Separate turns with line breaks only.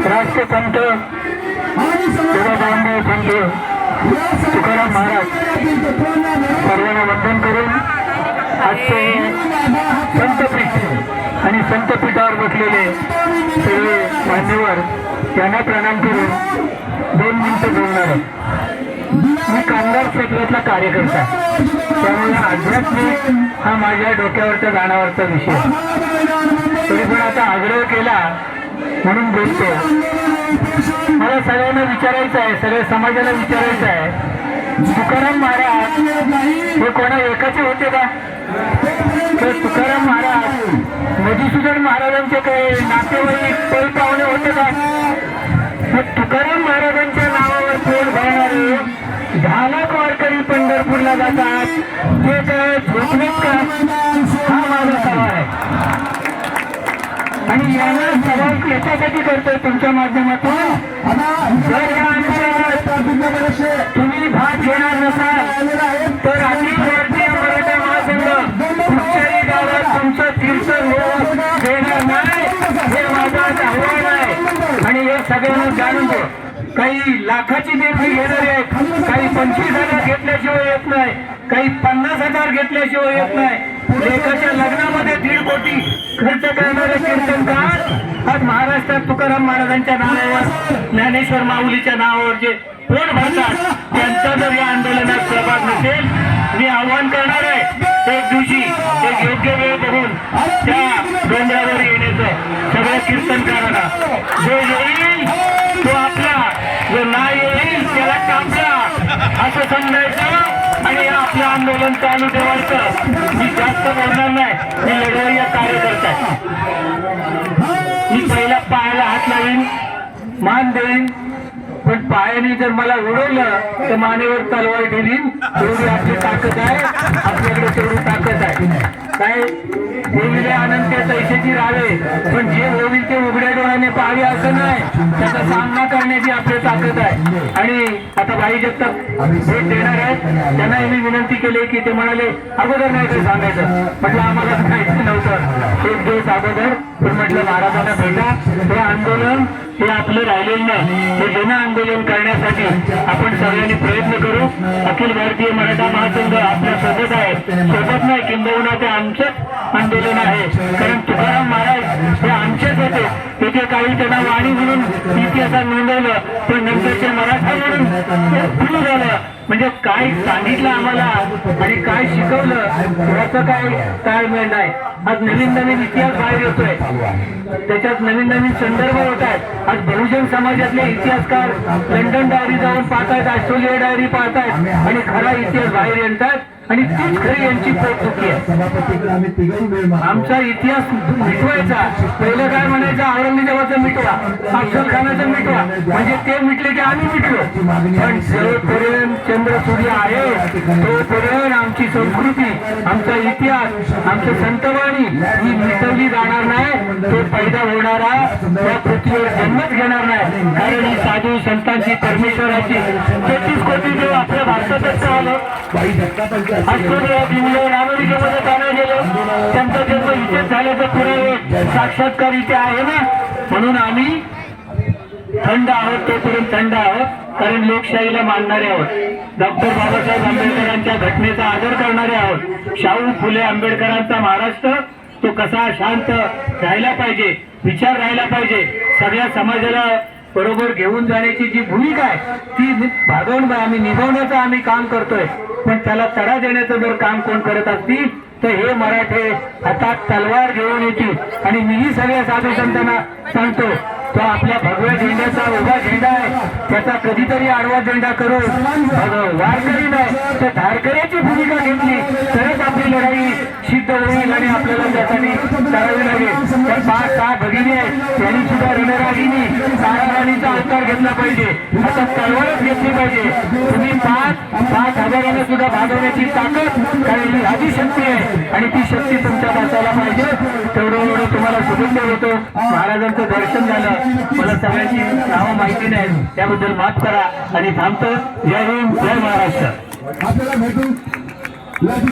राष्ट्रसंत तुकाराम महाराज सर्वांना वंदन करून आजचे संतपीठ आणि संतपीठावर बसलेले सर्व मान्यवर यांना प्रणाम करून 2 मिनिटं बोलणार आहे। मी कामगार क्षेत्रातला कार्यकर्ता, त्यामुळे आध्यात्मिक हा माझ्या डोक्यावरचा जाण्यावरचा विषय, तरी पण आता आग्रह केला म्हणून बोलतो। मला सगळ्यांना विचारायचं आहे, सगळ्या समाजाला विचारायचं आहे, तुकाराम महाराज हे कोणा एकाचे होते का? तर तुकाराम महाराज मधुसूदन महाराजांचे काही नातेवाईक पै पाहुणे होते का? मग तुकाराम महाराजांच्या नावावर पोट भरणारे 10 लाख वारकरी पंढरपूरला जातात, ते काय झोपलेत का? हा माझा सवाल आहे। आणि याला सवाल याच्यासाठी करतोय तुमच्या माध्यमातून, जर या आंदोलनात तुम्ही भाग घेणार नसाल तर अखिल भारतीय मराठा महासंघ कुठच्याही गावात तुमचं कीर्तन देणार नाही, हे माझं आव्हान आहे। आणि हे सगळ्यांना जाणून दो, काही लाखाची देणगी घेणारे आहेत, काही 25,000 घेतल्याशिवाय येत नाही, काही 50,000 घेतल्याशिवाय येत नाही। लेकाच्या लग्नामध्ये 1.5 कोटी खर्च करणारे कीर्तनकार आज महाराष्ट्रात तुकाराम महाराजांच्या नावावर, ज्ञानेश्वर माऊलीच्या नावावर जे पोट भरतात, त्यांचा जर या आंदोलनात सहभाग नसेल, मी आव्हान करणार आहे एक दिवशी एक योग्य वेळ बघून त्या डोंगरावर येण्याचं सगळ्या कीर्तनकारांना। जो येईल तो आपला, जो नाही येईल त्याला कापला असं समजायचं आणि आपलं आंदोलन चालू ठेवायचं। मी जास्त बोलणार नाही, मी लढवय्या कार्यकर्ता आहे। मी पहिला पायाला हात लावीन, मान देईन, पण पायाने जर मला उडवलं तर मानेवर तलवार ठेवीन। तेवढी आपली ताकद आहे, आपल्याकडे तेवढी ताकद आहे। काय होईल अनंत तैसेची राहावे, पण जे होईल ते उघड्या डोळ्याने पाहावे असं नाही, त्याचा सामना करण्याची आपली ताकद आहे। आणि आता भाई जगताप भेट देणार आहेत, त्यांना मी विनंती केली की ते म्हणाले अगोदर नाही ते सांगायचं, म्हटलं आम्हाला माहिती नव्हतं 1 दिवस अगोदर, पण म्हटलं महाराजांना भेटा, हे आंदोलन हे आपलं राहिलेलं नाही, हे जन आंदोलन करण्यासाठी आपण सगळ्यांनी प्रयत्न करू। अखिल भारतीय मराठा महासंघ आपल्या सोबत आहे, सोबत नाही किंबहुना ते आमचंच आंदोलन आहे, कारण तुकाराम महाराज हे आमचेच होते। तिथे काही त्यांना वाणी म्हणून इतिहासात नोंदवलं, पण नंतर ते मराठा म्हणून सुरू झालं। म्हणजे काय सांगितलं आम्हाला आणि काय शिकवलं याचं काय ताळमेळ नाही। आज नवीन नवीन इतिहास बाहेर येतोय, त्याच्यात नवीन नवीन संदर्भ होत आहेत। आज बहुजन समाजातले इतिहासकार लंडन डायरी जाऊन पाहतायत, ऑस्ट्रेलिया डायरी पाहतायत आणि खरा इतिहास बाहेर येतात, आणि तीच खरी यांची पोटदुखी आहे। आमचा इतिहास मिटवायचा, पहिलं काय म्हणायचं औरंगजेबाचा मिटवा, अफजल खानाचा मिटवा, म्हणजे ते मिटले की आम्ही मिटलो। पण जोपर्यंत चंद्र सूर्य आहे तोपर्यंत आमची संस्कृती, आमचा इतिहास, आमचं संतवाणी ही मिटवली जाणार नाही। तो पैदा होणारा त्या पृथ्वीवर जन्मच घेणार नाही, कारण ही साधू संतांची परमेश्वराची 33 कोटी देव आपल्या भारतातच आलं। ऑस्ट्रेलियात, इंग्लंड, अमेरिकेमध्ये जाणं गेलं, त्यांचा जन्म इथेच झाल्याचं पुरावे साक्षात्कार इथे आहे ना। म्हणून आम्ही थंड आहोत, तोपर्यंत थंड आहोत, कारण लोकशाहीला मानणारे आहोत, डॉक्टर बाबासाहेब आंबेडकरांच्या घटनेचा आदर करणारे आहोत। शाहू फुले आंबेडकरांचा महाराष्ट्र तो कसा शांत राहायला पाहिजे, विचार राहायला पाहिजे, सगळ्या समाजाला बरोबर घेऊन जाण्याची जी भूमिका आहे ती भागवून आम्ही निभावण्याचं आम्ही काम करतोय। पण त्याला तडा देण्याचं जर काम कोण करत असतील तर हे मराठे हातात तलवार घेऊन येतील। आणि मीही सगळ्या साधू संतांना सांगतो, तो आपल्या भगव्या झेंड्याचा उभा झेंडा आहे, त्याचा कधीतरी आडवा झेंडा करून वारकरी नाही तर धारकऱ्याची भूमिका घेतली तरच आपली लढाई सिद्ध होईल आणि आपल्याला त्यासाठी करावी लागेल। तर 5-6 भगिनी आहेत, त्यांनी सुद्धा रणरागिनी ताराराणीचा अवतार घेतला पाहिजे, आता तलवारच घेतली पाहिजे। तुम्ही 5 हजारांना सुद्धा भागवण्याची ताकद, कारण ही आदिशक्ती आहे आणि ती शक्ती तुमच्यात असायला पाहिजे। तेवढं तुम्हाला शुभेच्छा देतो। महाराजांचं दर्शन झालं, मला सगळ्यांची नावं माहिती नाही, त्याबद्दल माफ करा आणि थांबतो। जय हिंद, जय महाराष्ट्र।